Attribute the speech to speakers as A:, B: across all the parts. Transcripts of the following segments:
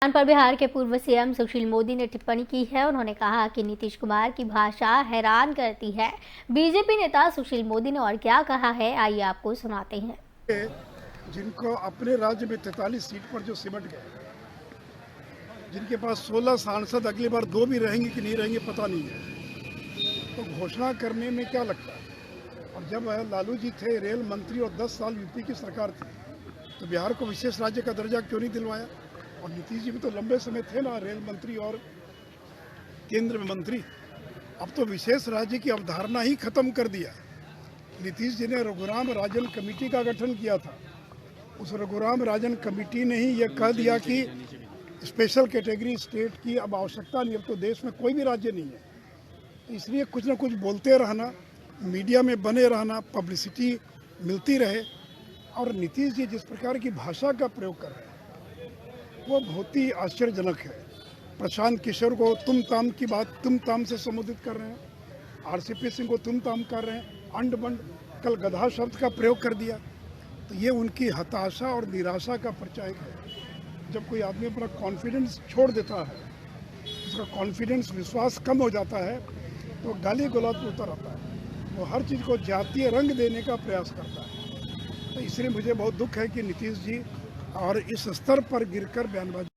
A: पर बिहार के पूर्व सीएम सुशील मोदी ने टिप्पणी की है। उन्होंने कहा कि नीतीश कुमार की भाषा हैरान करती है। बीजेपी नेता सुशील मोदी ने और क्या कहा है, आइए आपको सुनाते हैं।
B: जिनको अपने राज्य में 43 सीट पर जो सिमट गए, जिनके पास 16 सांसद अगली बार 2 भी रहेंगे कि नहीं रहेंगे पता नहीं है, तो घोषणा करने में क्या लगता है। और जब लालू जी थे रेल मंत्री और 10 साल यूपी की सरकार थी, तो बिहार को विशेष राज्य का दर्जा क्यों नहीं दिलवाया। और नीतीश जी भी तो लंबे समय थे ना रेल मंत्री और केंद्र में मंत्री। अब तो विशेष राज्य की अवधारणा ही खत्म कर दिया। नीतीश जी ने रघुराम राजन कमेटी का गठन किया था। उस रघुराम राजन कमेटी ने ही यह कह दिया कि स्पेशल कैटेगरी स्टेट की अब आवश्यकता नहीं, अब तो देश में कोई भी राज्य नहीं है। तो इसलिए कुछ ना कुछ बोलते रहना, मीडिया में बने रहना, पब्लिसिटी मिलती रहे। और नीतीश जी जिस प्रकार की भाषा का प्रयोग कर रहे हैं वो बहुत ही आश्चर्यजनक है। प्रशांत किशोर को तुम ताम की बात तुम ताम से संबोधित कर रहे हैं, आरसीपी सिंह को तुम ताम कर रहे हैं, अंड बंड, कल गधा शब्द का प्रयोग कर दिया। तो ये उनकी हताशा और निराशा का परिचायक है। जब कोई आदमी अपना कॉन्फिडेंस छोड़ देता है, उसका कॉन्फिडेंस विश्वास कम हो जाता है, तो गाली गलौज में उतर आता है। वो हर चीज़ को जातीय रंग देने का प्रयास करता है। तो इसलिए मुझे बहुत दुख है कि नीतीश जी और इस स्तर पर गिरकर बयानबाजी।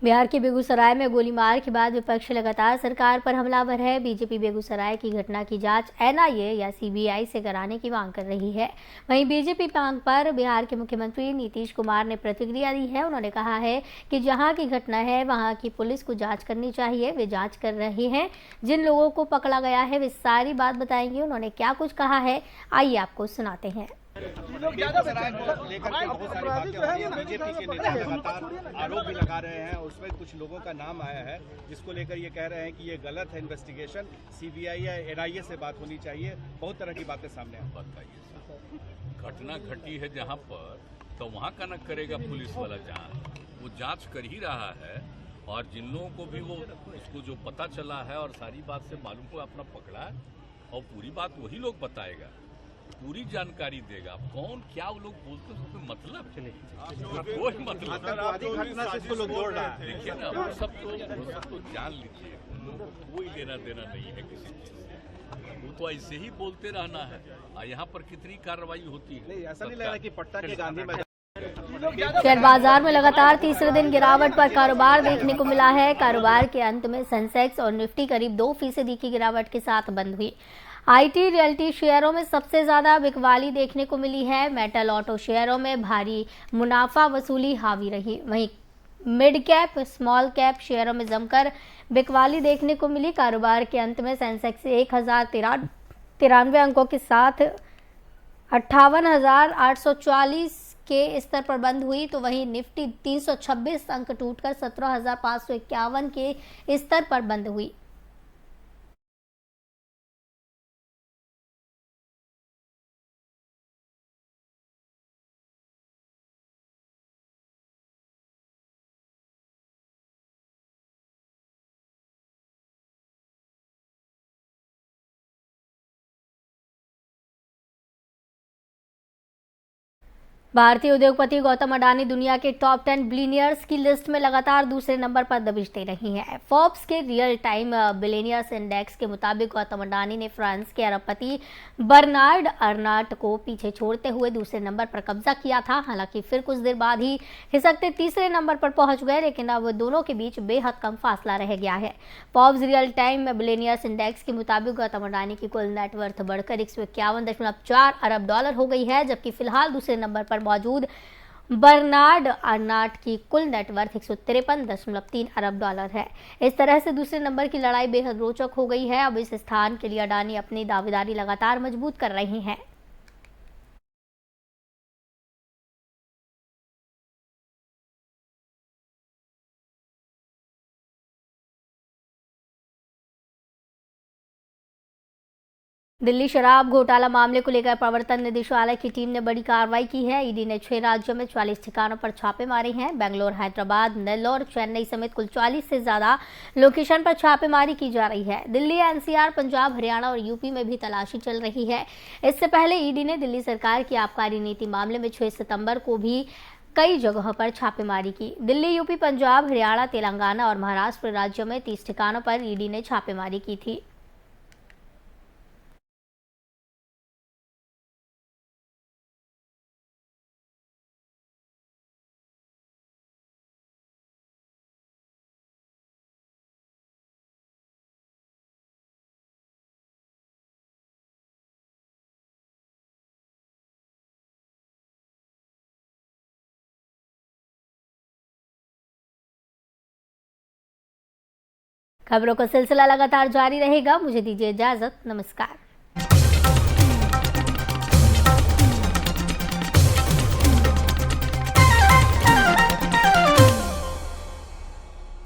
A: बिहार के बेगूसराय में गोलीमार के बाद विपक्ष लगातार सरकार पर हमलावर है। बीजेपी बेगूसराय की घटना की जांच एनआईए या सीबीआई से कराने की मांग कर रही है। वहीं बीजेपी मांग पर बिहार के मुख्यमंत्री नीतीश कुमार ने प्रतिक्रिया दी है। उन्होंने कहा है कि जहां की घटना है वहां की पुलिस को जांच करनी चाहिए। वे जांच कर रहे हैं। जिन लोगों को पकड़ा गया है वे सारी बात बताएंगे। उन्होंने क्या कुछ कहा है, आइए आपको सुनाते हैं।
C: बेगूसराय को लेकर के बहुत सारी बातें हो रही है। बीजेपी के नेता लगातार आरोप भी लगा रहे हैं। उसमें कुछ लोगों का नाम आया है जिसको लेकर ये कह रहे हैं कि ये गलत है, इन्वेस्टिगेशन सीबीआई या एनआईए से बात होनी चाहिए। बहुत तरह की बातें सामने आ बताइए।
D: घटना घटी है जहां पर, तो वहां का न करेगा पुलिस वाला जांच, वो जांच कर ही रहा है। और जिन लोगों को भी वो उसको जो पता चला है और सारी बात से मालूम को अपना पकड़ा है, और पूरी बात वही लोग बताएगा, पूरी जानकारी देगा। कौन क्या वो लोग बोलते हैं उसमें मतलब कोई मतलब देखिए ना, वो सब तो जान लीजिए, उन लोगों को कोई लेना देना नहीं है किसी चीज से। वो तो ऐसे ही बोलते रहना है। और यहाँ पर कितनी कार्रवाई होती है,
C: नहीं ऐसा नहीं लग रहा कि पटना के गांधी मैदान
A: शेयर बाजार में लगातार तीसरे दिन गिरावट पर कारोबार देखने को मिला है। कारोबार के अंत में सेंसेक्स और निफ्टी करीब 2% की गिरावट के साथ बंद हुई। आईटी रियल्टी शेयरों में सबसे ज्यादा बिकवाली देखने को मिली है। मेटल ऑटो शेयरों में भारी मुनाफा वसूली हावी रही। वहीं मिड कैप स्मॉल कैप शेयरों में जमकर बिकवाली देखने को मिली। कारोबार के अंत में सेंसेक्स 1093 अंकों के साथ 58,840 के स्तर पर बंद हुई। तो वहीं निफ्टी 326 अंक टूटकर 17,551 के स्तर पर बंद हुई। भारतीय उद्योगपति गौतम अडानी दुनिया के टॉप 10 बिलियनियर्स की लिस्ट में लगातार दूसरे नंबर पर दबिश दे रही हैं। फोर्ब्स के रियल टाइम बिलियनियर्स इंडेक्स के मुताबिक गौतम अडानी ने फ्रांस के अरबपति बर्नार्ड अर्नाट को पीछे छोड़ते हुए दूसरे नंबर पर कब्जा किया था। हालांकि फिर कुछ देर बाद ही खिसकते तीसरे नंबर पर पहुंच गए, लेकिन अब दोनों के बीच बेहद कम फासला रह गया है। Forbes real time billionaires index के मुताबिक गौतम अडानी की कुल नेटवर्थ बढ़कर 151.4 अरब डॉलर हो गई है, जबकि फिलहाल दूसरे नंबर पर मौजूद बर्नार्ड अर्नाट की कुल नेटवर्थ 153.3 अरब डॉलर है। इस तरह से दूसरे नंबर की लड़ाई बेहद रोचक हो गई है। अब इस स्थान के लिए अडानी अपनी दावेदारी लगातार मजबूत कर रहे हैं। दिल्ली शराब घोटाला मामले को लेकर प्रवर्तन निदेशालय की टीम ने बड़ी कार्रवाई की है। ईडी ने 6 राज्यों में 44 ठिकानों पर छापे मारे हैं। बेंगलोर, हैदराबाद, नेल्लोर, चेन्नई समेत कुल 40 से ज्यादा लोकेशन पर छापेमारी की जा रही है। दिल्ली, एनसीआर, पंजाब, हरियाणा और यूपी में भी तलाशी चल रही है। इससे पहले ईडी ने दिल्ली सरकार की आबकारी नीति मामले में 6 सितंबर को भी कई जगहों पर छापेमारी की। दिल्ली, यूपी, पंजाब, हरियाणा, तेलंगाना और महाराष्ट्र राज्यों में 30 ठिकानों पर ईडी ने छापेमारी की थी। खबरों का सिलसिला लगातार जारी रहेगा। मुझे दीजिए इजाजत। नमस्कार।